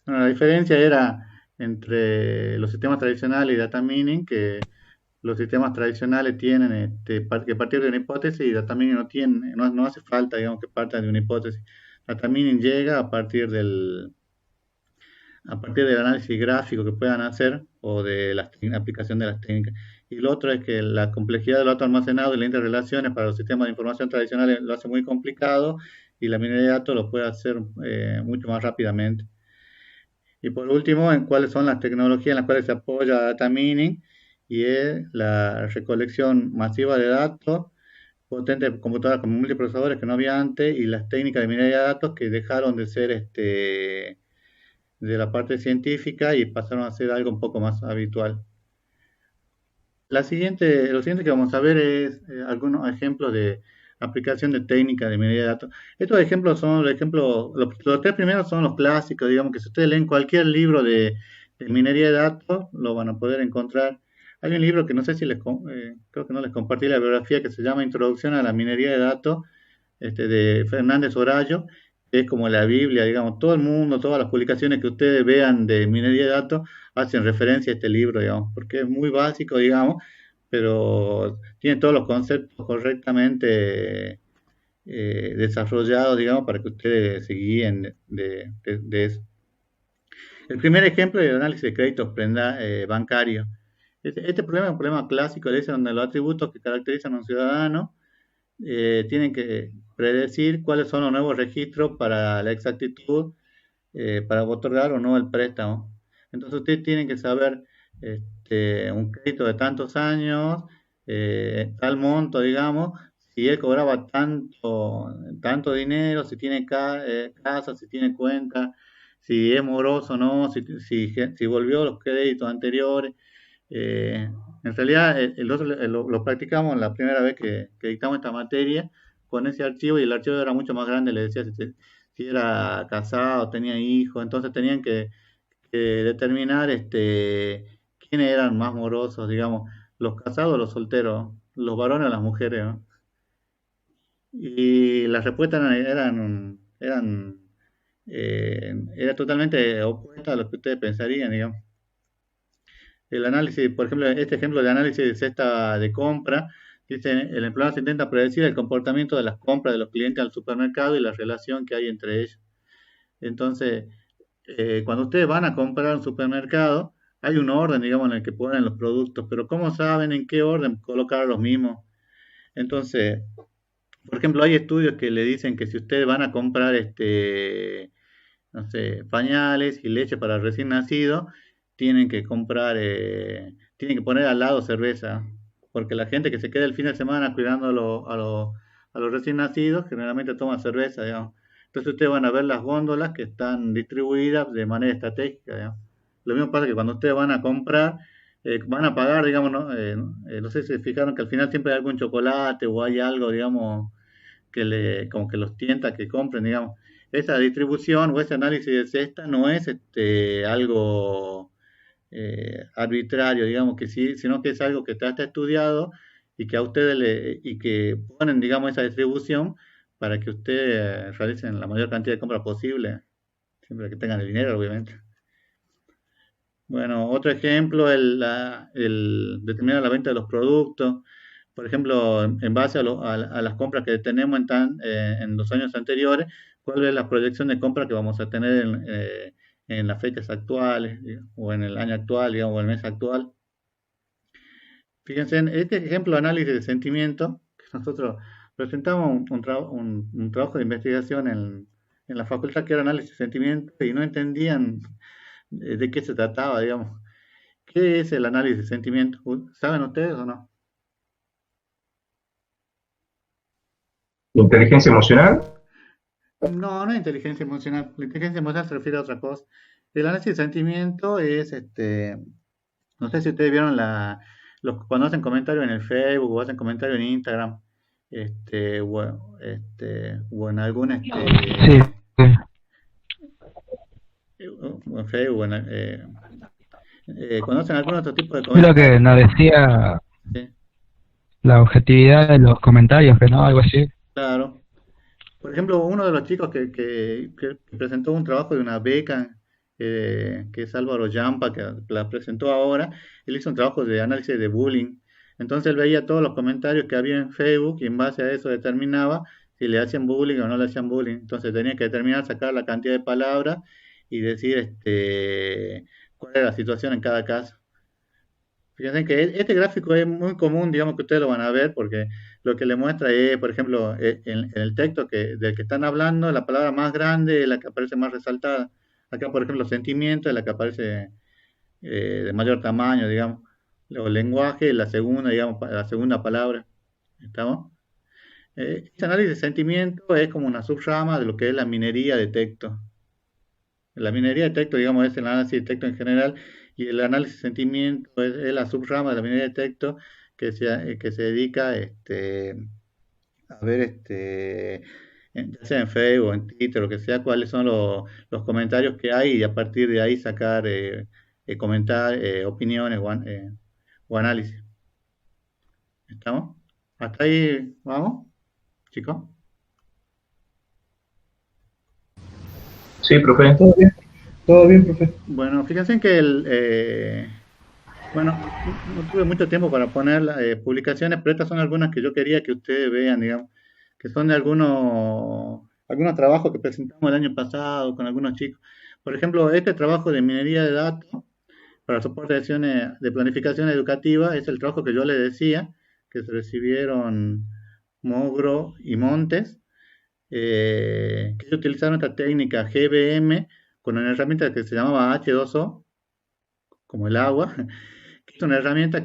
Bueno, la diferencia era entre los sistemas tradicionales y data mining, que los sistemas tradicionales tienen que partir de una hipótesis y data mining no tiene, no hace falta, digamos, que partan de una hipótesis. Data mining llega a partir del análisis gráfico que puedan hacer o de la aplicación de las técnicas. Y lo otro es que la complejidad del dato almacenado y las interrelaciones para los sistemas de información tradicionales lo hace muy complicado y la minería de datos lo puede hacer mucho más rápidamente. Y por último, en cuáles son las tecnologías en las cuales se apoya data mining y es la recolección masiva de datos, potentes computadoras con multiprocesadores que no había antes y las técnicas de minería de datos que dejaron de ser de la parte científica y pasaron a ser algo un poco más habitual. Lo siguiente que vamos a ver es algunos ejemplos de aplicación de técnicas de minería de datos. Estos ejemplos son los tres primeros son los clásicos, digamos que si ustedes leen cualquier libro de minería de datos, lo van a poder encontrar. Hay un libro que no sé si creo que no les compartí la biografía, que se llama Introducción a la minería de datos, de Fernández Horayo, que es como la Biblia, digamos, todo el mundo, todas las publicaciones que ustedes vean de minería de datos hacen referencia a este libro, digamos, porque es muy básico, digamos, pero tiene todos los conceptos correctamente desarrollados, digamos, para que ustedes se guíen de eso. El primer ejemplo es el análisis de créditos bancario. Este problema es un problema clásico, es donde los atributos que caracterizan a un ciudadano tienen que predecir cuáles son los nuevos registros para la exactitud, para otorgar o no el préstamo. Entonces ustedes tienen que saber un crédito de tantos años, tal monto, digamos, si él cobraba tanto dinero, si tiene casa, si tiene cuenta, si es moroso o no, si volvió los créditos anteriores. En realidad, lo practicamos la primera vez que dictamos esta materia con ese archivo y el archivo era mucho más grande, le decía si era casado, tenía hijos, entonces tenían que determinar quiénes eran más morosos, digamos, los casados o los solteros, los varones o las mujeres, ¿no? Y las respuestas era totalmente opuesta a lo que ustedes pensarían, digamos. El análisis, por ejemplo, este ejemplo de análisis de cesta de compra, dice, el empleado se intenta predecir el comportamiento de las compras de los clientes al supermercado y la relación que hay entre ellos. Entonces, cuando ustedes van a comprar a un supermercado, hay un orden, digamos, en el que ponen los productos, pero ¿cómo saben en qué orden colocar los mismos? Entonces, por ejemplo, hay estudios que le dicen que si ustedes van a comprar no sé, pañales y leche para recién nacido, tienen que poner al lado cerveza, porque la gente que se queda el fin de semana cuidando a los recién nacidos generalmente toma cerveza, digamos. Entonces ustedes van a ver las góndolas que están distribuidas de manera estratégica, digamos. Lo mismo pasa que cuando ustedes van a comprar, van a pagar, digamos, ¿no? No sé si se fijaron que al final siempre hay algún chocolate o hay algo, digamos, como que los tienta que compren, digamos. Esa distribución o ese análisis de cesta no es algo arbitrario, digamos que sí, sino que es algo que está estudiado y que a ustedes y que ponen, digamos, esa distribución para que ustedes realicen la mayor cantidad de compras posible, siempre que tengan el dinero, obviamente. Bueno, otro ejemplo es el determinar la venta de los productos. Por ejemplo, en base a las compras que tenemos en los años anteriores, cuál es la proyección de compra que vamos a tener en las fechas actuales, o en el año actual, digamos, o el mes actual. Fíjense, en este ejemplo de análisis de sentimiento, que nosotros presentamos un trabajo de investigación en la facultad que era análisis de sentimiento y no entendían de qué se trataba, digamos. ¿Qué es el análisis de sentimiento? ¿Saben ustedes o no? Inteligencia emocional. No, no es inteligencia emocional. La inteligencia emocional se refiere a otra cosa. El análisis de sentimiento es, no sé si ustedes vieron cuando hacen comentarios en el Facebook o hacen comentarios en Instagram, o en algún, Sí, o en Facebook, cuando hacen algún otro tipo de es lo que comentario, nos decía ¿sí? la objetividad de los comentarios, que no, algo así. Claro. Por ejemplo, uno de los chicos que presentó un trabajo de una beca que es Álvaro Yampa, que la presentó ahora. Él hizo un trabajo de análisis de bullying. Entonces él veía todos los comentarios que había en Facebook y en base a eso determinaba si le hacían bullying o no le hacían bullying. Entonces tenía que determinar, sacar la cantidad de palabras y decir cuál era la situación en cada caso. Fíjense que este gráfico es muy común, digamos que ustedes lo van a ver, porque lo que le muestra es, por ejemplo, en el texto del que están hablando, la palabra más grande es la que aparece más resaltada. Acá, por ejemplo, sentimiento es la que aparece de mayor tamaño, digamos. O lenguaje, la segunda, digamos, la segunda palabra. ¿Estamos? Este análisis de sentimiento es como una subrama de lo que es la minería de texto. La minería de texto, digamos, es el análisis de texto en general y el análisis de sentimiento es la subrama de la minería de texto que se dedica a ver, ya sea en Facebook o en Twitter, lo que sea, cuáles son los comentarios que hay y a partir de ahí sacar, comentar, opiniones o análisis. ¿Estamos? ¿Hasta ahí vamos, chicos? Sí, profe. Todo bien, profe. Bueno, fíjense que bueno, no tuve mucho tiempo para poner publicaciones, pero estas son algunas que yo quería que ustedes vean, digamos, que son de algunos trabajos que presentamos el año pasado con algunos chicos. Por ejemplo, este trabajo de minería de datos para soporte de acciones de planificación educativa es el trabajo que yo les decía, que se recibieron Mogro y Montes, que ellos utilizaron esta técnica GBM con una herramienta que se llamaba H2O, como el agua, que es una herramienta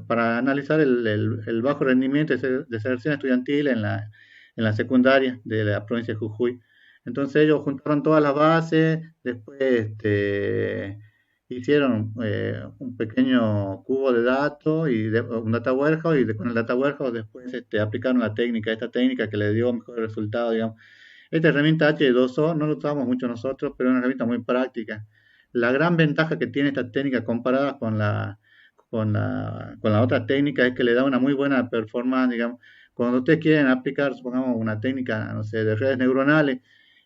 para analizar el bajo rendimiento de deserción estudiantil en la secundaria de la provincia de Jujuy. Entonces ellos juntaron todas las bases, después hicieron un pequeño cubo de datos y un data warehouse y con el data warehouse después aplicaron esta técnica que le dio mejor resultado, digamos. Esta herramienta H2O no lo usamos mucho nosotros, pero es una herramienta muy práctica. La gran ventaja que tiene esta técnica comparada con la otra técnica es que le da una muy buena performance, digamos. Cuando ustedes quieren aplicar, supongamos, una técnica, no sé, de redes neuronales,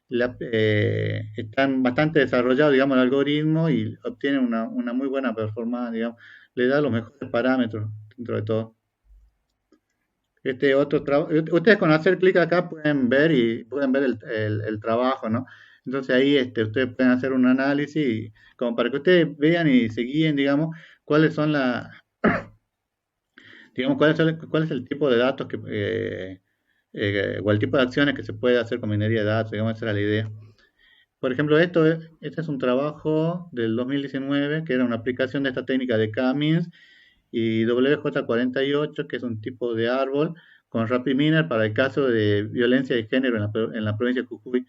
están bastante desarrollados, digamos, el algoritmo y obtienen una muy buena performance, digamos. Le da los mejores parámetros dentro de todo. Ustedes con hacer clic acá pueden ver el trabajo, ¿no? Entonces ahí ustedes pueden hacer un análisis como para que ustedes vean y se guíen, digamos, cuáles son digamos, cuál es el tipo de datos o el tipo de acciones que se puede hacer con minería de datos, digamos, esa era la idea. Por ejemplo, este es un trabajo del 2019 que era una aplicación de esta técnica de K-means y WJ48, que es un tipo de árbol, con RapidMiner para el caso de violencia de género en la provincia de Jujuy.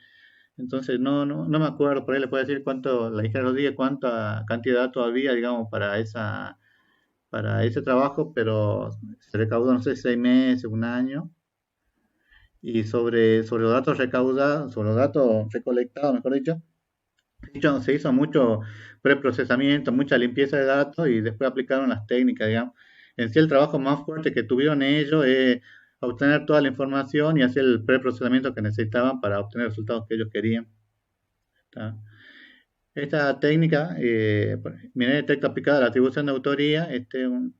Entonces, no me acuerdo, por ahí le puedo decir cuánto, la ingeniera Rodríguez, cuánta cantidad de datos había, digamos, para ese trabajo, pero se recaudó, no sé, 6 meses, un año. Y sobre los datos recaudados, sobre los datos recolectados, mejor dicho, se hizo mucho preprocesamiento, mucha limpieza de datos y después aplicaron las técnicas, digamos. En sí el trabajo más fuerte que tuvieron ellos es obtener toda la información y hacer el preprocesamiento que necesitaban para obtener los resultados que ellos querían. ¿Está? Esta técnica, minería de texto aplicada a la atribución de autoría, de un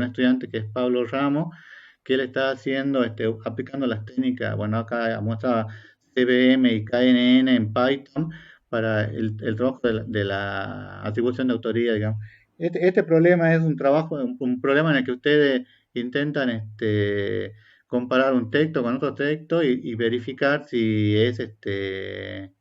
estudiante que es Pablo Ramos, que él está haciendo, aplicando las técnicas, bueno, acá muestra CBM y KNN en Python para el trabajo de la atribución de autoría, digamos. Este problema es un problema en el que ustedes intentan comparar un texto con otro texto y verificar si es este,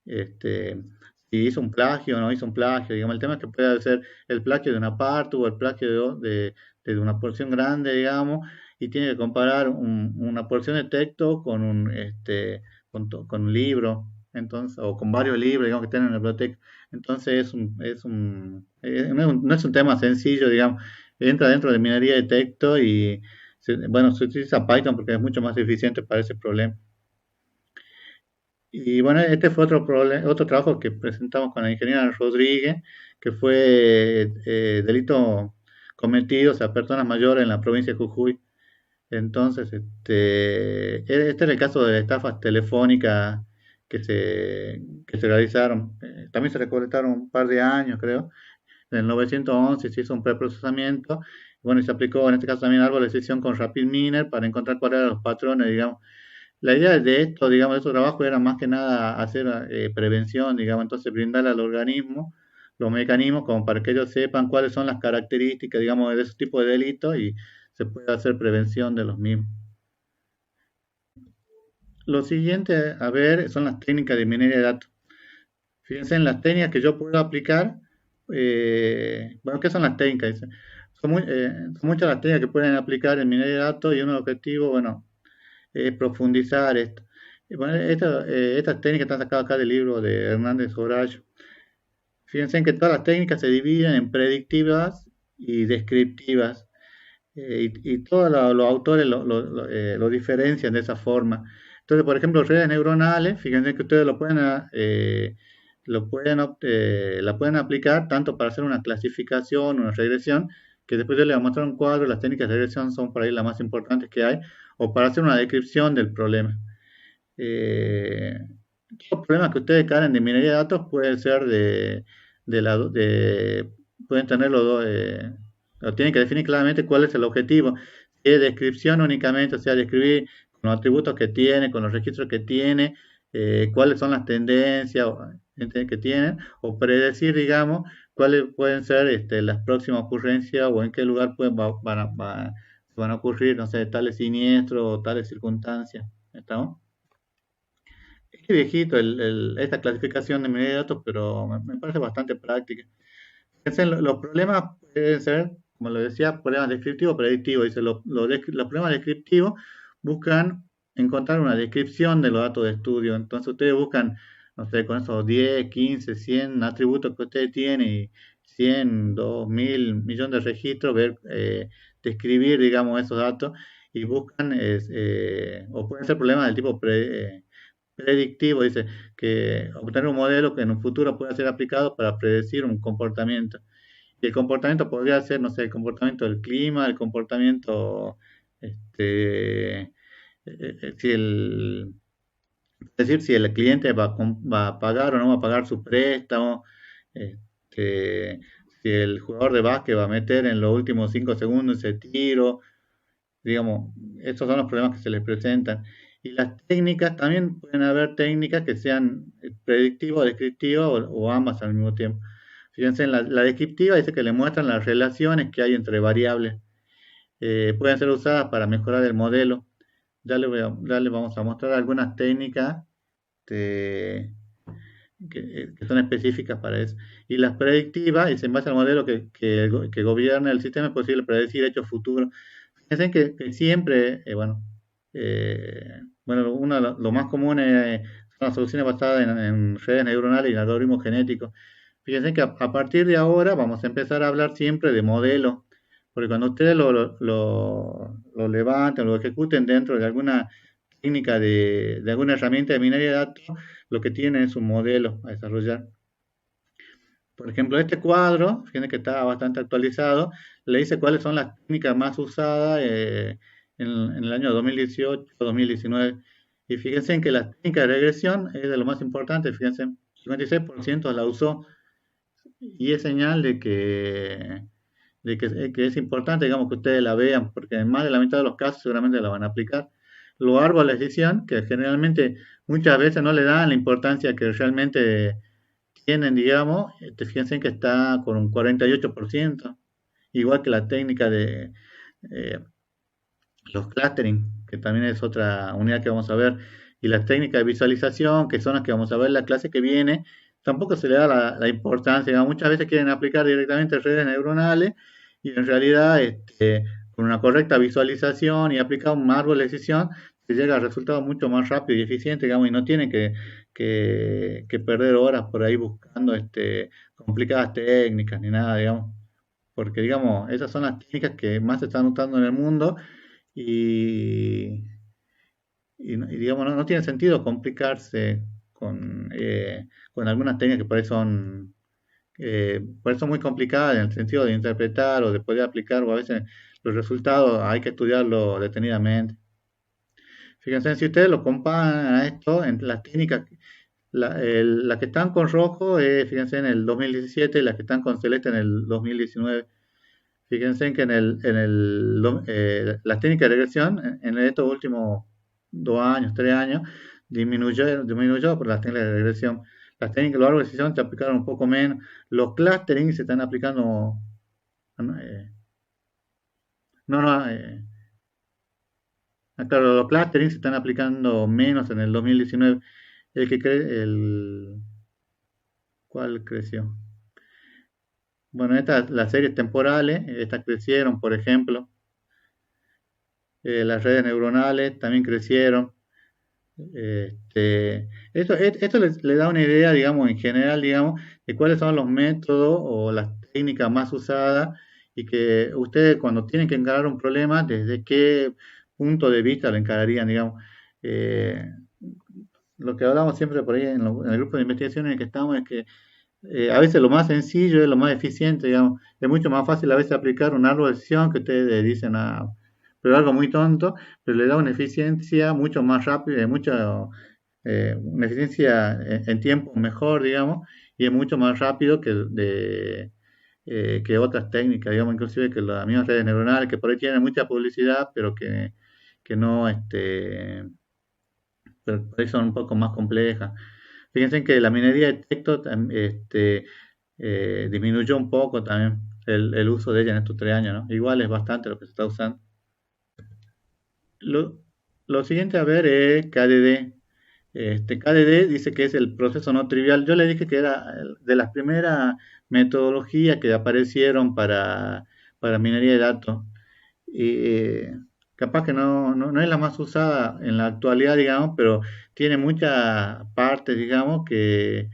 si hizo un plagio o no hizo un plagio. Digamos, el tema es que puede ser el plagio de una parte o el plagio de una porción grande, digamos, y tiene que comparar una porción de texto con un libro, entonces, o con varios libros, digamos, que tienen en la biblioteca. Entonces no es un tema sencillo, digamos, entra dentro de minería de texto y, bueno, se utiliza Python porque es mucho más eficiente para ese problema. Y bueno, este fue otro trabajo que presentamos con la ingeniera Rodríguez, que fue delito cometidos a personas mayores en la provincia de Jujuy. Entonces, este era el caso de las estafas telefónicas que se realizaron. también se recolectaron un par de años, creo. En el 911 se hizo un preprocesamiento, bueno, y se aplicó en este caso también árbol de decisión con RapidMiner para encontrar cuáles eran los patrones, digamos. La idea de esto, digamos, de estos trabajos era más que nada hacer prevención, digamos, entonces brindarle al organismo los mecanismos como para que ellos sepan cuáles son las características, digamos, de ese tipo de delitos y se puede hacer prevención de los mismos. Lo siguiente a ver son las técnicas de minería de datos. Fíjense en las técnicas que yo puedo aplicar. Bueno, ¿qué son las técnicas? Dice. Son muchas las técnicas que pueden aplicar en minería de datos y uno de los objetivos, bueno, es profundizar esto. Y bueno, estas técnicas están sacadas acá del libro de Hernández Horacio. Fíjense en que todas las técnicas se dividen en predictivas y descriptivas. Y todos los autores lo diferencian de esa forma. Entonces, por ejemplo, redes neuronales, fíjense que ustedes la pueden aplicar tanto para hacer una clasificación, una regresión, que después yo les voy a mostrar un cuadro, las técnicas de regresión son por ahí las más importantes que hay, o para hacer una descripción del problema. Eh, los problemas que ustedes cargan de minería de datos pueden ser pueden tener los dos, tienen que definir claramente cuál es el objetivo. Si es descripción únicamente, o sea, describir con los atributos que tiene, con los registros que tiene, cuáles son las tendencias que tienen, o predecir, digamos, cuáles pueden ser las próximas ocurrencias o en qué lugar van a ocurrir, no sé, tales siniestros o tales circunstancias. ¿Estamos? Es viejito esta clasificación de minería de datos, pero me parece bastante práctica. Fíjense, los problemas pueden ser, como lo decía, problemas descriptivos o predictivos. Dice, los problemas descriptivos buscan encontrar una descripción de los datos de estudio. Entonces ustedes buscan, no sé, con esos 10, 15, 100 atributos que ustedes tienen y 100, 2000 millones de registros, describir, digamos, esos datos y buscan, o pueden ser problemas del tipo predictivo, dice, que obtener un modelo que en un futuro pueda ser aplicado para predecir un comportamiento. Y el comportamiento podría ser, no sé, el comportamiento del clima, el comportamiento, si es decir, si el cliente va a pagar o no va a pagar su préstamo, si el jugador de básquet va a meter en los últimos 5 segundos ese tiro, digamos, estos son los problemas que se les presentan. Y las técnicas, también pueden haber técnicas que sean predictivas, descriptivas o ambas al mismo tiempo. Fíjense, en la descriptiva dice que le muestran las relaciones que hay entre variables. Pueden ser usadas para mejorar el modelo. Ya le vamos a mostrar algunas técnicas que, que son específicas para eso. Y las predictivas, y se basa al modelo que gobierna el sistema, es posible predecir hechos futuros. Fíjense que siempre, uno de lo más común son las soluciones basadas en redes neuronales y en algoritmos genéticos. Fíjense que a partir de ahora vamos a empezar a hablar siempre de modelos, porque cuando ustedes lo levanten, lo ejecuten dentro de alguna técnica de alguna herramienta de minería de datos, lo que tienen es un modelo a desarrollar. Por ejemplo, este cuadro, fíjense que está bastante actualizado, le dice cuáles son las técnicas más usadas en el año 2018-2019. Y fíjense en que la técnica de regresión es de lo más importante, fíjense, 56% la usó y es señal que es importante, digamos, que ustedes la vean, porque en más de la mitad de los casos seguramente la van a aplicar. Los árboles de decisión, que generalmente muchas veces no le dan la importancia que realmente tienen, digamos, fíjense que está con un 48%, igual que la técnica de los clustering, que también es otra unidad que vamos a ver, y las técnicas de visualización, que son las que vamos a ver en la clase que viene, tampoco se le da la importancia, digamos, muchas veces quieren aplicar directamente redes neuronales y en realidad con una correcta visualización y aplicar un árbol de decisión se llega a resultados mucho más rápido y eficiente, digamos, y no tienen que perder horas por ahí buscando complicadas técnicas ni nada, digamos, porque digamos, esas son las técnicas que más se están usando en el mundo y, digamos, no tiene sentido complicarse con algunas técnicas que por eso son muy complicadas en el sentido de interpretar o de poder aplicar, o a veces los resultados hay que estudiarlo detenidamente. Fíjense, si ustedes lo comparan a esto, entre las técnicas las que están con rojo, fíjense en el 2017, y las que están con celeste en el 2019. Fíjense que las técnicas de regresión en estos últimos 2 años, 3 años, disminuyó por las técnicas de regresión. Las técnicas, los árboles de decisión se aplicaron un poco menos. Los clustering se están aplicando, no, no, claro, los clustering se están aplicando menos en el 2019. El que cree, ¿cuál creció? Bueno, las series temporales, estas crecieron, por ejemplo. Las redes neuronales también crecieron. Esto le da una idea, digamos, en general, digamos, de cuáles son los métodos o las técnicas más usadas y que ustedes cuando tienen que encarar un problema, desde qué punto de vista lo encararían, digamos. Eh, lo que hablamos siempre por ahí en el grupo de investigación en el que estamos es que a veces lo más sencillo es lo más eficiente, digamos. Es mucho más fácil a veces aplicar un árbol de decisión que ustedes dicen, pero algo muy tonto, pero le da una eficiencia mucho más rápida, una eficiencia en tiempo mejor, digamos, y es mucho más rápido que otras técnicas, digamos, inclusive que las mismas redes neuronales, que por ahí tienen mucha publicidad, pero que no, pero por ahí son un poco más complejas. Fíjense que la minería de texto disminuyó un poco también el uso de ella en estos 3 años, ¿no? Igual es bastante lo que se está usando. Lo, lo siguiente a ver es KDD. KDD dice que es el proceso no trivial. Yo le dije que era de las primeras metodologías que aparecieron para minería de datos. Y capaz que no es la más usada en la actualidad, digamos, pero tiene muchas partes, digamos, que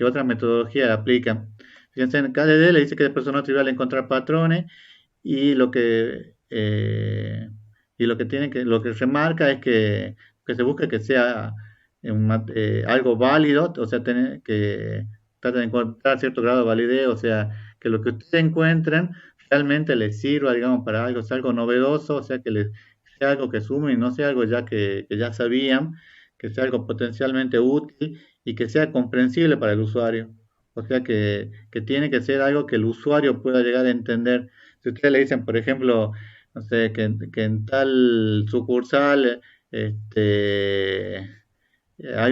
otras metodologías aplican. Fíjense, en KDD le dice que es el proceso no trivial encontrar patrones y lo que remarca es que se busca que sea algo válido, o sea, que trata de encontrar cierto grado de validez, o sea, que lo que ustedes encuentren realmente les sirva, digamos, para algo, sea algo novedoso, o sea, sea algo que sume y no sea algo ya que ya sabían, que sea algo potencialmente útil y que sea comprensible para el usuario. O sea, que tiene que ser algo que el usuario pueda llegar a entender. Si ustedes le dicen, por ejemplo, no sé, que en tal sucursal hay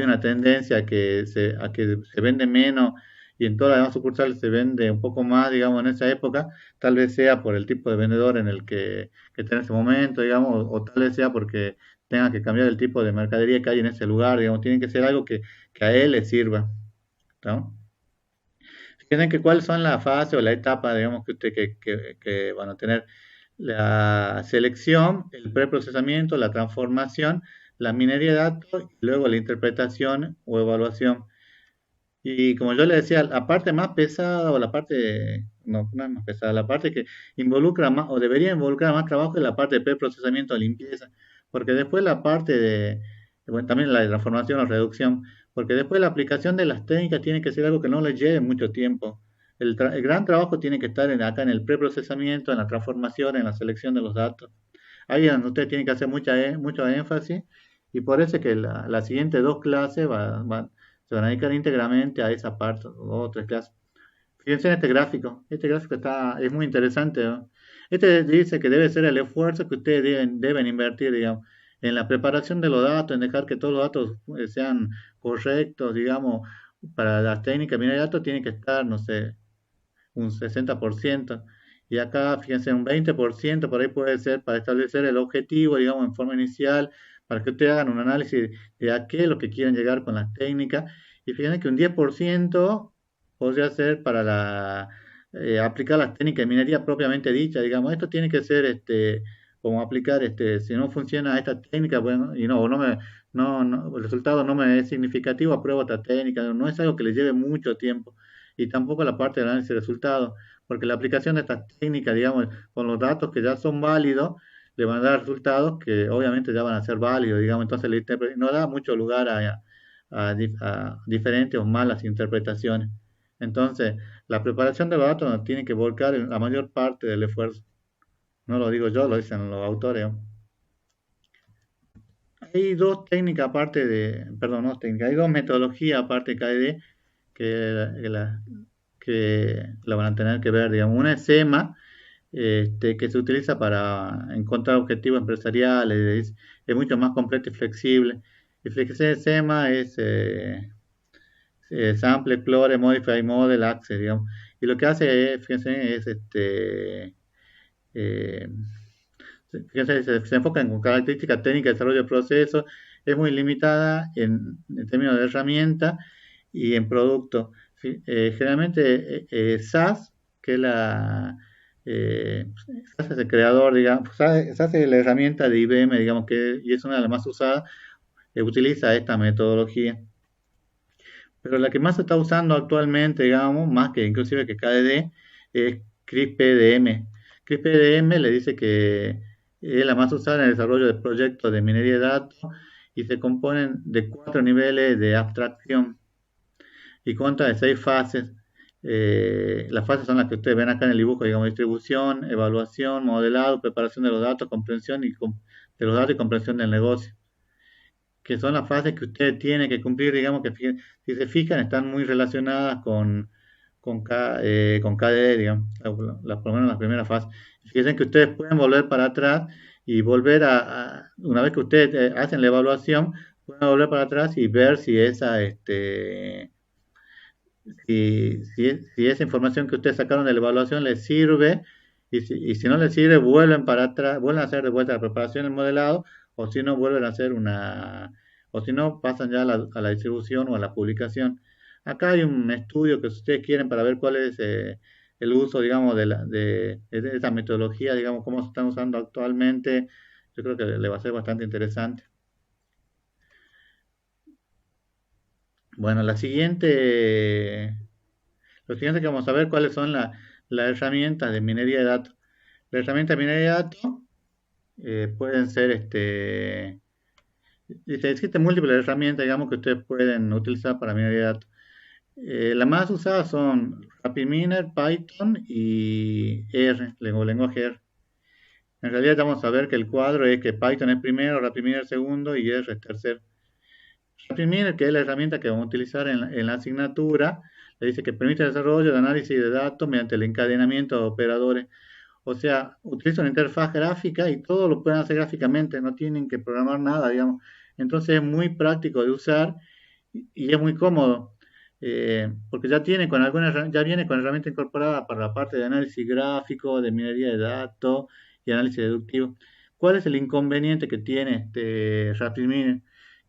una tendencia a que se vende menos y en todas las demás sucursales se vende un poco más, digamos, en esa época, tal vez sea por el tipo de vendedor en el que está en ese momento, digamos, o tal vez sea porque tenga que cambiar el tipo de mercadería que hay en ese lugar, digamos, tiene que ser algo que a él le sirva, ¿no? Fíjense que cuáles son la fase o la etapa, digamos, que van a tener la selección, el preprocesamiento, la transformación, la minería de datos y luego la interpretación o evaluación. Y como yo le decía, la parte más pesada o la parte, no es más pesada, la parte que involucra más o debería involucrar más trabajo es la parte de preprocesamiento o limpieza, porque después la parte bueno, también la de transformación o reducción, porque después la aplicación de las técnicas tiene que ser algo que no les lleve mucho tiempo. El gran trabajo tiene que estar acá en el preprocesamiento, en la transformación, en la selección de los datos. Ahí es donde usted tiene que hacer mucho énfasis y por eso es que las siguientes dos clases se van a dedicar íntegramente a esa parte, o 3 clases. Fíjense en este gráfico. Este gráfico es muy interesante, ¿no? Este dice que debe ser el esfuerzo que ustedes deben invertir, digamos, en la preparación de los datos, en dejar que todos los datos sean correctos, digamos, para las técnicas de minería de datos tiene que estar, no sé, un 60%. Y acá, fíjense, un 20% por ahí puede ser para establecer el objetivo, digamos, en forma inicial, para que ustedes hagan un análisis de a qué es lo que quieren llegar con las técnicas. Y fíjense que un 10% podría ser para aplicar las técnicas de minería propiamente dicha, digamos. Esto tiene que ser como aplicar, si no funciona esta técnica, bueno, y el resultado no me es significativo, apruebo otra técnica. No es algo que le lleve mucho tiempo y tampoco la parte del análisis de resultados, porque la aplicación de estas técnicas, digamos, con los datos que ya son válidos, le van a dar resultados que obviamente ya van a ser válidos, digamos, entonces no da mucho lugar a diferentes o malas interpretaciones. Entonces, la preparación de los datos nos tiene que volcar en la mayor parte del esfuerzo. No lo digo yo, lo dicen los autores, ¿no? hay dos técnicas aparte perdón, no técnicas, hay dos metodologías aparte de KDD que la van a tener que ver, digamos. Una es SEMA, que se utiliza para encontrar objetivos empresariales, es mucho más completo y flexible. Y fíjese, SEMA es Sample, Explore, Modify, Model, Access, digamos. Y lo que hace, fíjense, es eh, fíjense, se enfoca en características técnicas de desarrollo de procesos, es muy limitada en términos de herramienta y en producto. Generalmente SAS, que es SAS es el creador, digamos, SAS es la herramienta de IBM, digamos, y es una de las más usadas, utiliza esta metodología. Pero la que más se está usando actualmente, digamos, más que inclusive que KDD, es CRISP-PDM. CRISP-PDM le dice que es la más usada en el desarrollo de proyectos de minería de datos y se componen de 4 niveles de abstracción y consta de 6 fases. Las fases son las que ustedes ven acá en el dibujo, digamos, distribución, evaluación, modelado, preparación de los datos, comprensión de los datos y comprensión del negocio, que son las fases que ustedes tienen que cumplir, digamos que si se fijan están muy relacionadas con KDE, digamos, por lo menos las primeras fases. Fíjense que ustedes pueden volver para atrás y volver una vez que ustedes hacen la evaluación, pueden volver para atrás y ver si si esa información que ustedes sacaron de la evaluación les sirve, y si no les sirve, vuelven para atrás, vuelven a hacer de vuelta la preparación del modelado, o si no, vuelven a hacer o si no, pasan ya a la distribución o a la publicación. Acá hay un estudio que si ustedes quieren para ver cuál es el uso, digamos, de esta metodología, digamos, cómo se están usando actualmente. Yo creo que le va a ser bastante interesante. Bueno, lo siguiente que vamos a ver cuáles son las herramientas de minería de datos. Las herramientas de minería de datos pueden ser, existen múltiples herramientas, digamos, que ustedes pueden utilizar para minería de datos. Las más usadas son RapidMiner, Python y R, lenguaje R. En realidad vamos a ver que el cuadro es que Python es primero, RapidMiner segundo y R es tercero. RapidMiner, que es la herramienta que vamos a utilizar en la asignatura, le dice que permite el desarrollo de análisis de datos mediante el encadenamiento de operadores. O sea, utiliza una interfaz gráfica y todo lo pueden hacer gráficamente, no tienen que programar nada, digamos. Entonces es muy práctico de usar y es muy cómodo, porque ya ya viene con herramienta incorporada para la parte de análisis gráfico, de minería de datos y análisis deductivo. ¿Cuál es el inconveniente que tiene este RapidMiner?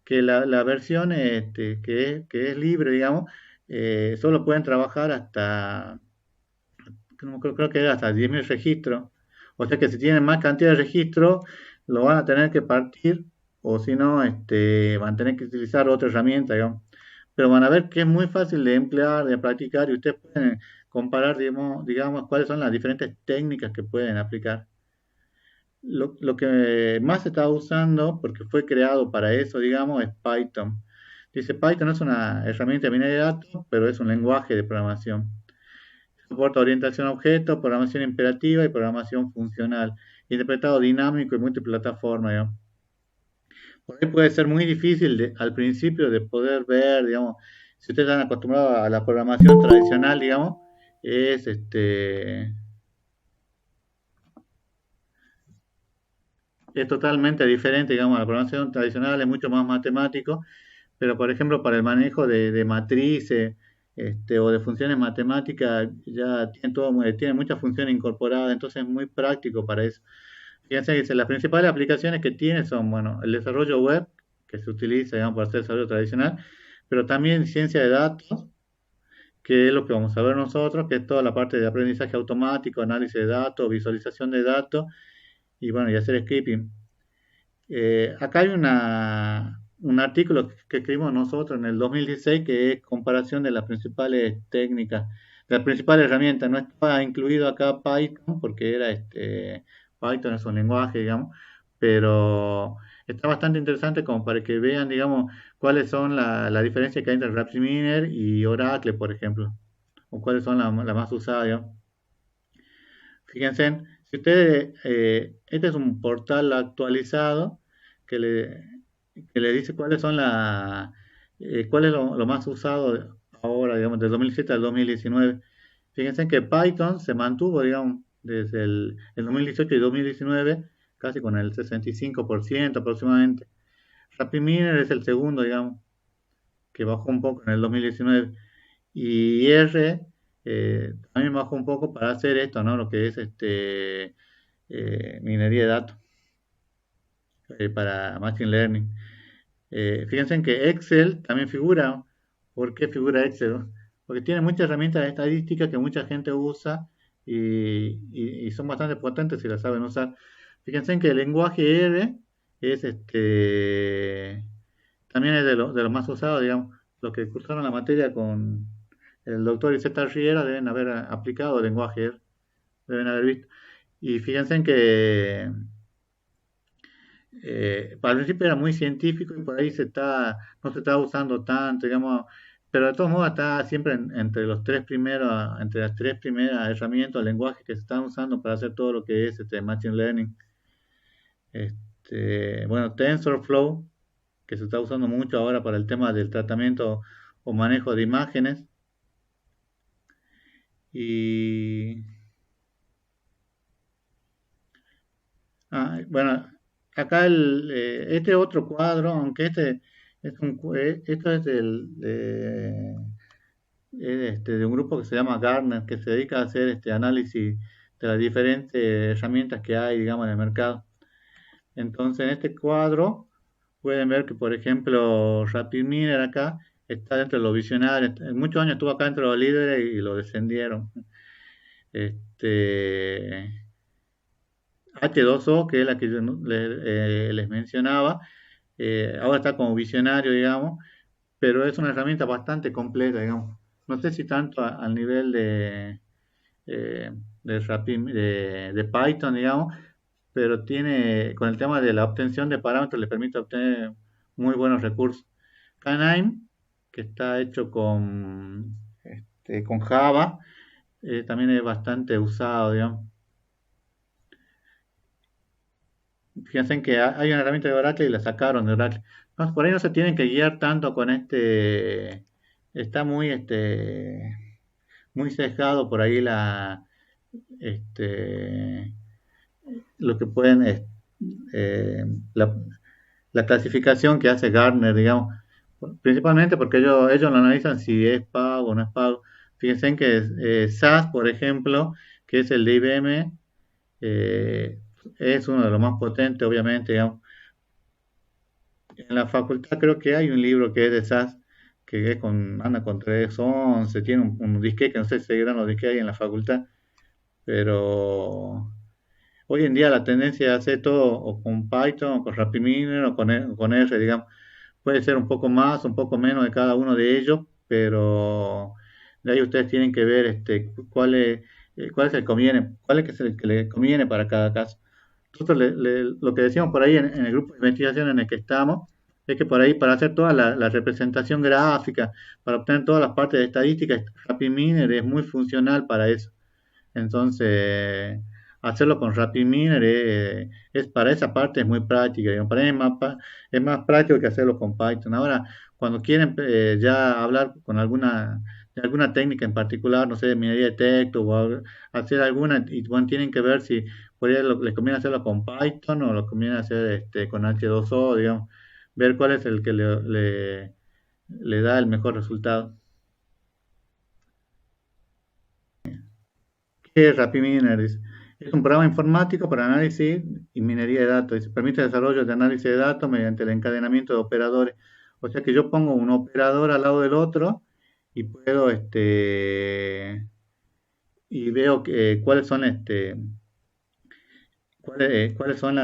Que la versión que es libre, digamos, solo pueden trabajar hasta, creo que hasta 10.000 registros. O sea que si tienen más cantidad de registros, lo van a tener que partir, o si no, van a tener que utilizar otra herramienta, digamos. Pero van a ver que es muy fácil de emplear, de practicar, y ustedes pueden comparar, digamos, cuáles son las diferentes técnicas que pueden aplicar. Lo que más se está usando, porque fue creado para eso, digamos, es Python. Dice, Python no es una herramienta de minería de datos, pero es un lenguaje de programación. Soporta orientación a objetos, programación imperativa y programación funcional. Interpretado dinámico y multiplataforma, digamos. Por ahí puede ser muy difícil al principio de poder ver, digamos, si ustedes están acostumbrados a la programación tradicional, digamos, es es totalmente diferente, digamos, la programación tradicional es mucho más matemático, pero por ejemplo para el manejo de matrices o de funciones matemáticas ya tiene muchas funciones incorporadas, entonces es muy práctico para eso. Fíjense que las principales aplicaciones que tiene son, bueno, el desarrollo web, que se utiliza, digamos, para hacer desarrollo tradicional, pero también ciencia de datos, que es lo que vamos a ver nosotros, que es toda la parte de aprendizaje automático, análisis de datos, visualización de datos, y bueno, y hacer scripting. Acá hay un artículo que escribimos nosotros en el 2016 que es comparación de las principales técnicas, de las principales herramientas. No está incluido acá Python porque Python es un lenguaje, digamos, pero está bastante interesante como para que vean, digamos, cuáles son la diferencia que hay entre RapidMiner y Oracle, por ejemplo, o cuáles son las más usadas, digamos. Fíjense, si ustedes, este es un portal actualizado que que le dice cuáles son cuál es lo más usado ahora, digamos, del 2007 al 2019. Fíjense que Python se mantuvo, digamos, desde el 2018 y 2019, casi con el 65% aproximadamente. RapidMiner es el segundo, digamos, que bajó un poco en el 2019. Y R también bajó un poco para hacer esto, ¿no? Lo que es minería de datos para Machine Learning. Fíjense en que Excel también figura. ¿Por qué figura Excel? Porque tiene muchas herramientas de estadística que mucha gente usa y son bastante potentes si las saben usar. Fíjense en que el lenguaje R es también es de los más usados, digamos. Los que cursaron la materia con el doctor Iseta Riera deben haber aplicado el lenguaje R, deben haber visto. Y fíjense en que al principio era muy científico y por ahí no se está usando tanto, digamos, pero de todos modos está siempre entre entre las tres primeras herramientas o lenguajes que se están usando para hacer todo lo que es Machine Learning. Bueno, TensorFlow, que se está usando mucho ahora para el tema del tratamiento o manejo de imágenes. Y bueno, acá este otro cuadro, aunque esto es de un grupo que se llama Gartner, que se dedica a hacer este análisis de las diferentes herramientas que hay, digamos, en el mercado. Entonces, en este cuadro pueden ver que, por ejemplo, RapidMiner acá está dentro de los visionarios. En muchos años estuvo acá entre los líderes y lo descendieron. Este, H2O, que es la que yo les mencionaba, ahora está como visionario, digamos, pero es una herramienta bastante completa, digamos. No sé si tanto al nivel de Python, digamos, pero con el tema de la obtención de parámetros, le permite obtener muy buenos recursos. Canine, que está hecho con Java, también es bastante usado, digamos. Fíjense que hay una herramienta de Oracle y la sacaron de Oracle. Entonces, por ahí no se tienen que guiar tanto con está muy sesgado por ahí este, lo que eh, la, la clasificación que hace Gartner, digamos, principalmente porque ellos lo analizan si es pago o no es pago. Fíjense en que SAS, por ejemplo, que es el de IBM, eh, es uno de los más potentes, obviamente, digamos. En la facultad creo que hay un libro que es de SAS, que anda con 311, tiene un disque que no sé si seguirán los disques ahí en la facultad, pero hoy en día la tendencia es hacer todo o con Python, o con RapidMiner, o con R, digamos. Puede ser un poco más, un poco menos de cada uno de ellos, pero de ahí ustedes tienen que ver cuál es el que le conviene para cada caso. Nosotros lo que decíamos por ahí en el grupo de investigación en el que estamos, es que por ahí para hacer toda la representación gráfica, para obtener todas las partes de estadística, RapidMiner es muy funcional para eso. Entonces, hacerlo con RapidMiner para esa parte es muy práctica, digamos. Para mí es más práctico que hacerlo con Python. Ahora, cuando quieren ya hablar de alguna técnica en particular, no sé, de minería de texto hacer alguna, y bueno, tienen que ver si por ahí les conviene hacerlo con Python o lo conviene hacer con H2O, digamos, ver cuál es el que le da el mejor resultado. ¿Qué es RapidMiner? Es un programa informático para análisis y minería de datos. Permite el desarrollo de análisis de datos mediante el encadenamiento de operadores. O sea que yo pongo un operador al lado del otro y puedo, y veo cuáles son, cuáles son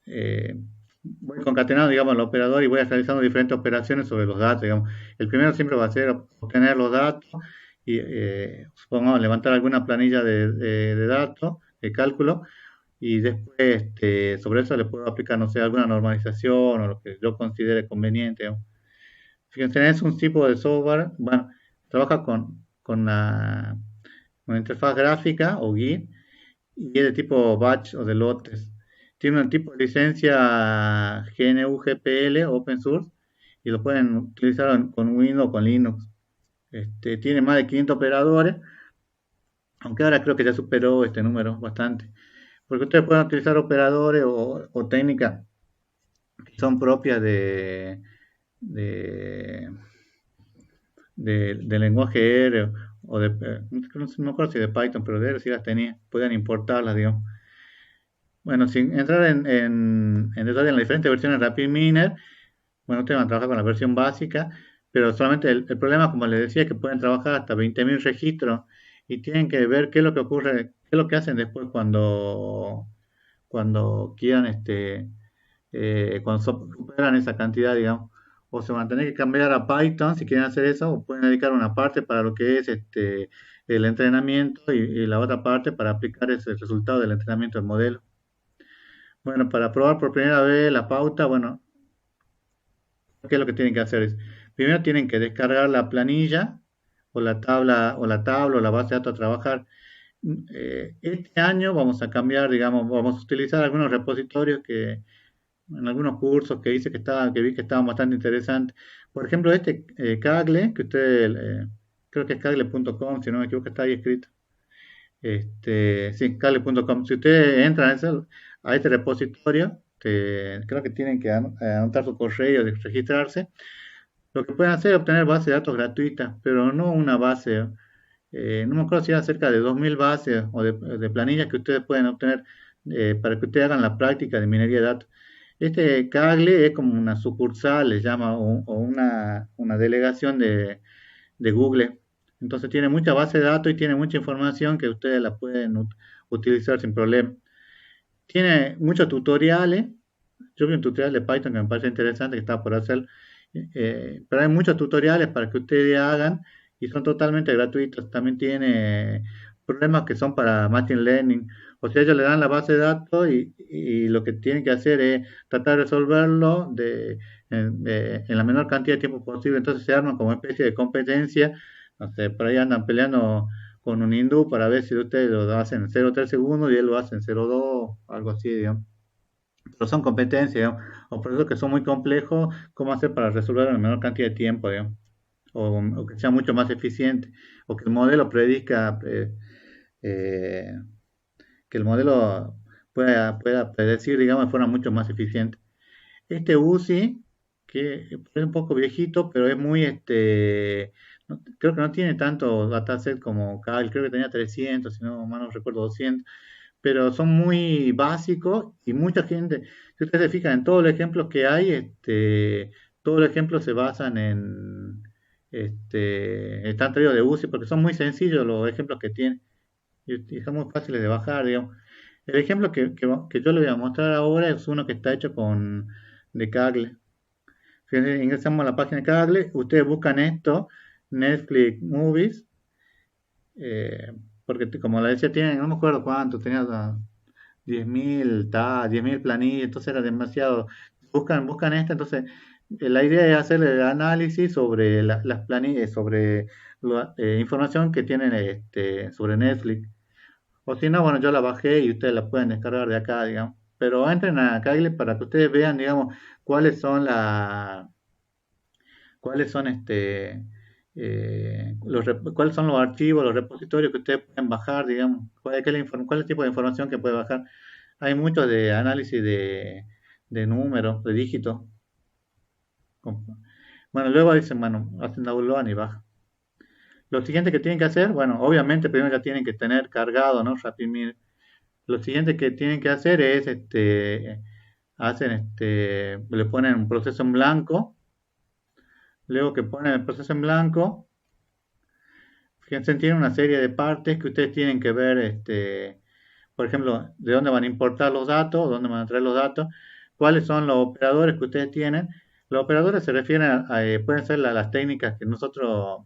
eh, voy concatenando, digamos, el operador y voy realizando diferentes operaciones sobre los datos, digamos. El primero siempre va a ser obtener los datos y, supongamos, levantar alguna planilla de datos, de cálculo, y después sobre eso le puedo aplicar, no sé, alguna normalización o lo que yo considere conveniente, digamos. Fíjense, es un tipo de software, bueno, trabaja con interfaz gráfica o GUI y es de tipo batch o de lotes. tiene un tipo de licencia GNU GPL Open Source y lo pueden utilizar con Windows o con Linux. Tiene más de 500 operadores, aunque ahora creo que ya superó este número bastante. Porque ustedes pueden utilizar operadores o técnicas que son propias de, de lenguaje R o de, no me acuerdo si de Python, pero de R sí las tenía, pueden importarlas, digamos. Bueno, sin entrar en detalle en las diferentes versiones de RapidMiner, bueno, ustedes van a trabajar con la versión básica, pero solamente el problema, como les decía, es que pueden trabajar hasta 20.000 registros y tienen que ver qué es lo que ocurre, qué es lo que hacen después cuando quieran, cuando superan esa cantidad, digamos. O se van a tener que cambiar a Python si quieren hacer eso, o pueden dedicar una parte para lo que es el entrenamiento y la otra parte para aplicar ese resultado del entrenamiento del modelo. Bueno, para probar por primera vez la pauta, bueno, ¿qué es lo que tienen que hacer? Primero tienen que descargar la planilla o la base de datos a trabajar. Este año vamos a cambiar, digamos, vamos a utilizar algunos repositorios que en algunos cursos que hice que vi que estaban bastante interesantes. Por ejemplo, Kaggle, que usted creo que es kaggle.com, si no me equivoco, está ahí escrito. Sí, kaggle.com. Si ustedes entran a este repositorio, creo que tienen que anotar su correo y registrarse. Lo que pueden hacer es obtener bases de datos gratuitas, pero no una base. No me acuerdo si era cerca de 2.000 bases o de planillas que ustedes pueden obtener para que ustedes hagan la práctica de minería de datos. Este Kaggle es como una sucursal, les llama, o una delegación de Google. Entonces tiene mucha base de datos y tiene mucha información que ustedes la pueden utilizar sin problema. Tiene muchos tutoriales. Yo vi un tutorial de Python que me parece interesante, que estaba por hacer. Pero hay muchos tutoriales para que ustedes hagan y son totalmente gratuitos. También tiene problemas que son para Machine Learning. O sea, ellos le dan la base de datos y lo que tienen que hacer es tratar de resolverlo en la menor cantidad de tiempo posible. Entonces se arman como especie de competencia. No sé, por ahí andan peleando con un hindú para ver si ustedes lo hacen en 0,3 segundos y él lo hace en 0,2, algo así, digamos. Pero son competencias, digamos, o procesos que son muy complejos, ¿cómo hacer para resolverlo en la menor cantidad de tiempo, digamos? O que sea mucho más eficiente, o que el modelo eh, que el modelo pueda predecir, digamos, de forma mucho más eficiente. Este UCI, que es un poco viejito, pero es muy, creo que no tiene tanto dataset como Kaggle, creo que tenía 300, si no mal no recuerdo 200, pero son muy básicos y mucha gente, si ustedes se fijan en todos los ejemplos que hay, todos los ejemplos se basan están traídos de UCI porque son muy sencillos los ejemplos que tienen y son muy fáciles de bajar, digamos. El ejemplo que yo les voy a mostrar ahora es uno que está hecho de Kaggle. Fíjense, ingresamos a la página de Kaggle, ustedes buscan esto, Netflix Movies, eh, porque como la decía, tienen, no me acuerdo cuánto, tenía 10.000 planillas, entonces era demasiado. Buscan esta, entonces la idea es hacer el análisis sobre las planillas, sobre la información que tienen sobre Netflix. O si no, bueno, yo la bajé y ustedes la pueden descargar de acá, digamos. Pero entren a Kaggle para que ustedes vean, digamos, cuáles son cuáles son cuáles son los archivos, los repositorios que ustedes pueden bajar, digamos, cuál es el tipo de información que puede bajar. Hay mucho de análisis de números, de dígitos. Bueno, luego dicen, bueno, hacen download y baja. Lo siguiente que tienen que hacer, bueno, obviamente primero ya tienen que tener cargado, ¿no? RapidMiner. Lo siguiente que tienen que hacer es, le ponen un proceso en blanco. Luego que ponen el proceso en blanco, fíjense, tiene una serie de partes que ustedes tienen que ver, por ejemplo, de dónde van a importar los datos, dónde van a traer los datos, cuáles son los operadores que ustedes tienen. Los operadores se refieren pueden ser las técnicas que nosotros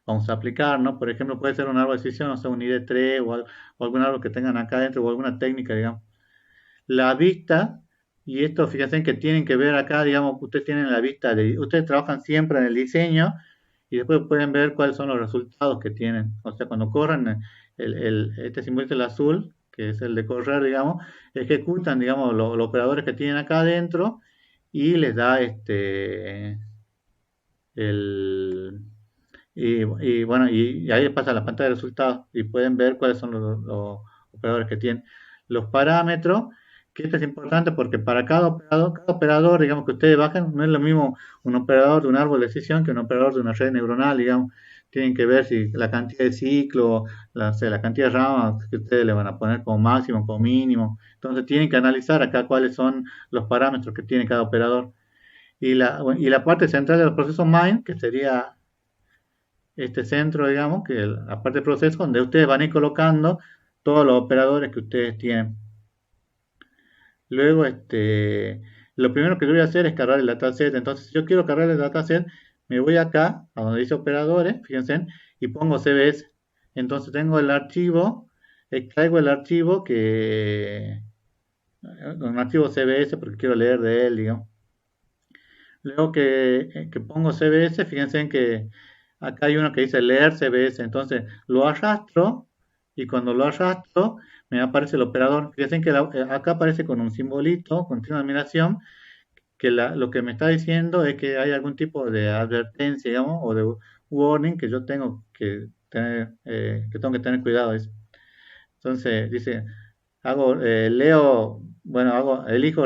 vamos a aplicar, ¿no? Por ejemplo, puede ser un árbol de decisión, o sea, un ID3 o algún árbol que tengan acá adentro o alguna técnica, digamos. La vista, y esto fíjense que tienen que ver acá, digamos, ustedes tienen la vista, ustedes trabajan siempre en el diseño y después pueden ver cuáles son los resultados que tienen. O sea, cuando corren este simbolito el azul, que es el de correr, digamos, ejecutan, digamos, los operadores que tienen acá adentro y les da el, y bueno, y ahí pasa la pantalla de resultados y pueden ver cuáles son los operadores que tienen. Los parámetros, que esto es importante porque para cada operador, digamos, que ustedes bajan, no es lo mismo un operador de un árbol de decisión que un operador de una red neuronal, digamos. Tienen que ver si la cantidad de ciclos, la cantidad de ramas que ustedes le van a poner como máximo, como mínimo. Entonces tienen que analizar acá cuáles son los parámetros que tiene cada operador. Y la parte central de los procesos MIND, que sería este centro, digamos, que la parte de proceso donde ustedes van a ir colocando todos los operadores que ustedes tienen. Luego, lo primero que yo voy a hacer es cargar el dataset. Entonces, si yo quiero cargar el dataset, me voy acá, a donde dice operadores, fíjense, y pongo CBS. Entonces, tengo el archivo, extraigo el archivo un archivo CBS porque quiero leer de él, digamos. Luego que pongo CBS, fíjense en que acá hay uno que dice leer CBS, entonces lo arrastro y cuando lo arrastro me aparece el operador. Fíjense que acá aparece con un simbolito, con una admiración, que lo que me está diciendo es que hay algún tipo de advertencia, digamos, o de warning que yo tengo que tener cuidado. Entonces dice, elijo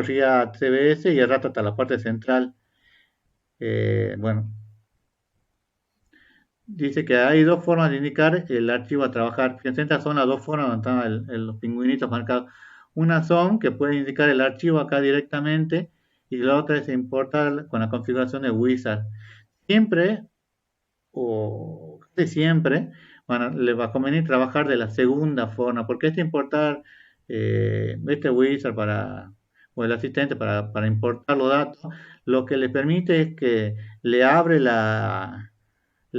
RIA CBS y arrastro hasta la parte central. Bueno, dice que hay dos formas de indicar el archivo a trabajar. Fíjense, estas son las dos formas donde están los pingüinitos marcados. Una son que pueden indicar el archivo acá directamente y la otra es importar con la configuración de Wizard. Siempre, o casi siempre, les va a convenir trabajar de la segunda forma, porque importar este Wizard o el asistente para importar los datos, lo que le permite es que le abre le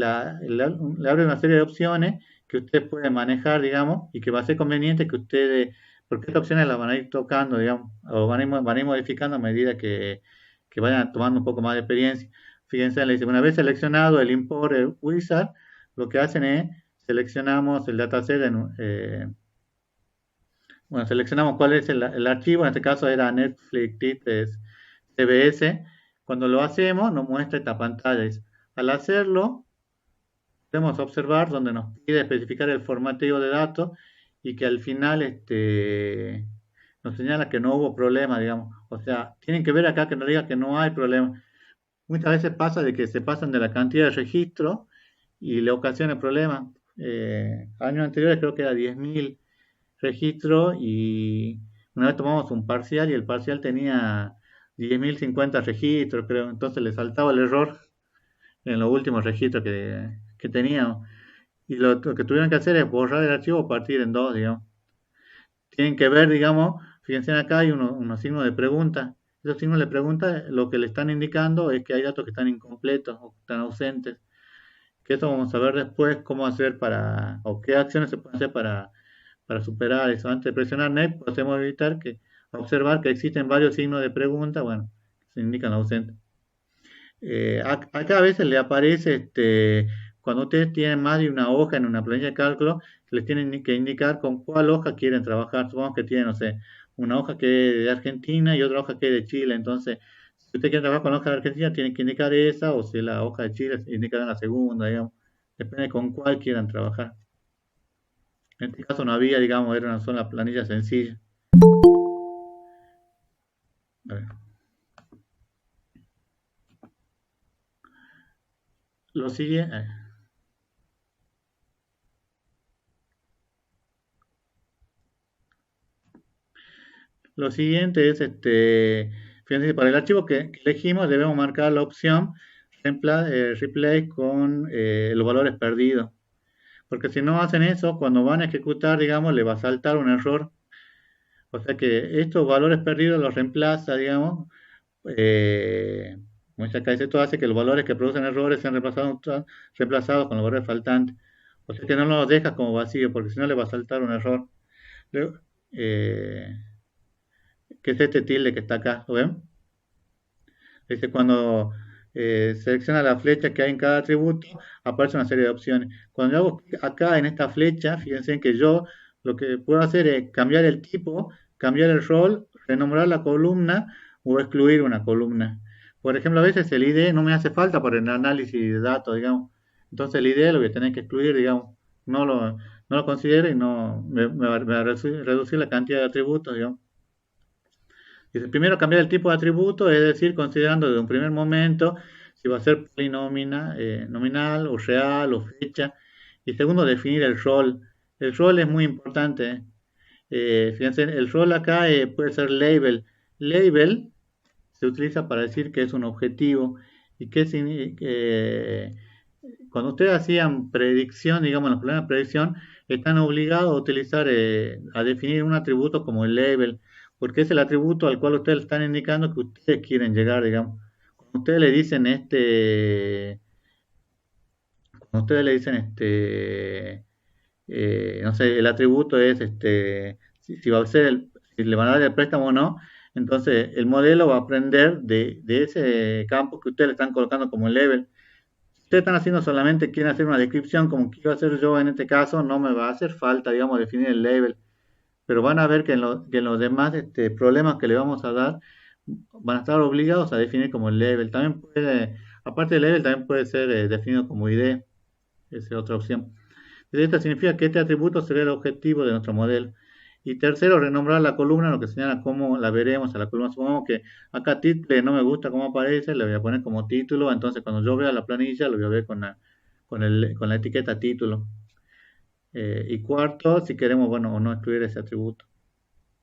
abre una serie de opciones que usted puede manejar, digamos, y que va a ser conveniente que ustedes, porque estas opciones las van a ir tocando, digamos, o van a ir modificando a medida que vayan tomando un poco más de experiencia. Fíjense, le dice, una vez seleccionado el import wizard, lo que hacen es seleccionamos el dataset seleccionamos cuál es el archivo, en este caso era Netflix Tips CBS. Cuando lo hacemos, nos muestra esta pantalla. Al hacerlo, podemos observar donde nos pide especificar el formateo de datos y que al final nos señala que no hubo problema, digamos. O sea, tienen que ver acá que nos diga que no hay problema. Muchas veces pasa de que se pasan de la cantidad de registros y le ocasiona problemas. Años anteriores creo que era 10.000 registros y una vez tomamos un parcial y el parcial tenía 10.050 registros, creo. Entonces le saltaba el error en los últimos registros que teníamos. Y lo que tuvieron que hacer es borrar el archivo o partir en dos, digamos. Tienen que ver, digamos, fíjense acá hay unos signos de pregunta. Esos signos de pregunta lo que le están indicando es que hay datos que están incompletos o que están ausentes. Que eso vamos a ver después cómo hacer o qué acciones se pueden hacer para superar eso. Antes de presionar Next, podemos observar que existen varios signos de pregunta, bueno, se indican ausentes. Acá a veces le aparece, cuando ustedes tienen más de una hoja en una planilla de cálculo, les tienen que indicar con cuál hoja quieren trabajar. Supongamos que tienen, no sé, una hoja que es de Argentina y otra hoja que es de Chile. Entonces, si usted quiere trabajar con la hoja de Argentina, tienen que indicar esa, o si es la hoja de Chile, indicarán la segunda, digamos. Depende con cuál quieran trabajar. En este caso no había, digamos, era una sola planilla sencilla. A ver. Lo siguiente. Lo siguiente es, fíjense, para el archivo que elegimos debemos marcar la opción replace con los valores perdidos. Porque si no hacen eso, cuando van a ejecutar, digamos, le va a saltar un error. O sea que estos valores perdidos los reemplaza, digamos, como acá dice, esto hace que los valores que producen errores sean reemplazados con los valores faltantes. O sea que no los deja como vacío, porque si no le va a saltar un error. Luego, que es este tilde que está acá, ¿lo ven? Dice cuando selecciona la flecha que hay en cada atributo, aparece una serie de opciones. Cuando yo hago acá en esta flecha, fíjense que yo Lo que puedo hacer es cambiar el tipo, cambiar el rol, renombrar la columna o excluir una columna. Por ejemplo, a veces el ID no me hace falta para el análisis de datos, digamos. Entonces el ID lo voy a tener que excluir, digamos. No lo considero y no me va a reducir la cantidad de atributos, digamos. Dice, primero cambiar el tipo de atributo, es decir, considerando desde un primer momento si va a ser nominal o real o fecha. Y segundo, definir el rol. El rol es muy importante. Fíjense, el rol acá puede ser label. Label se utiliza para decir que es un objetivo. ¿Y qué significa? Cuando ustedes hacían predicción, digamos, los problemas de predicción, están obligados a utilizar, a definir un atributo como el label, porque es el atributo al cual ustedes le están indicando que ustedes quieren llegar, digamos. Cuando ustedes le dicen cuando ustedes le dicen no sé, el atributo es si va a ser si le van a dar el préstamo o no, entonces el modelo va a aprender de ese campo que ustedes le están colocando como el label. Si ustedes están haciendo solamente, quieren hacer una descripción como quiero hacer yo en este caso, no me va a hacer falta, digamos, definir el label, pero van a ver que en los demás problemas que le vamos a dar, van a estar obligados a definir como el label. También puede, aparte del label, también puede ser definido como ID, esa es otra opción. Esto significa que este atributo será el objetivo de nuestro modelo. Y tercero, renombrar la columna, lo que señala cómo la veremos a la columna. Supongamos que acá título no me gusta cómo aparece, le voy a poner como título, entonces cuando yo vea la planilla lo voy a ver con la etiqueta título. Y cuarto, si queremos, bueno, o no excluir ese atributo.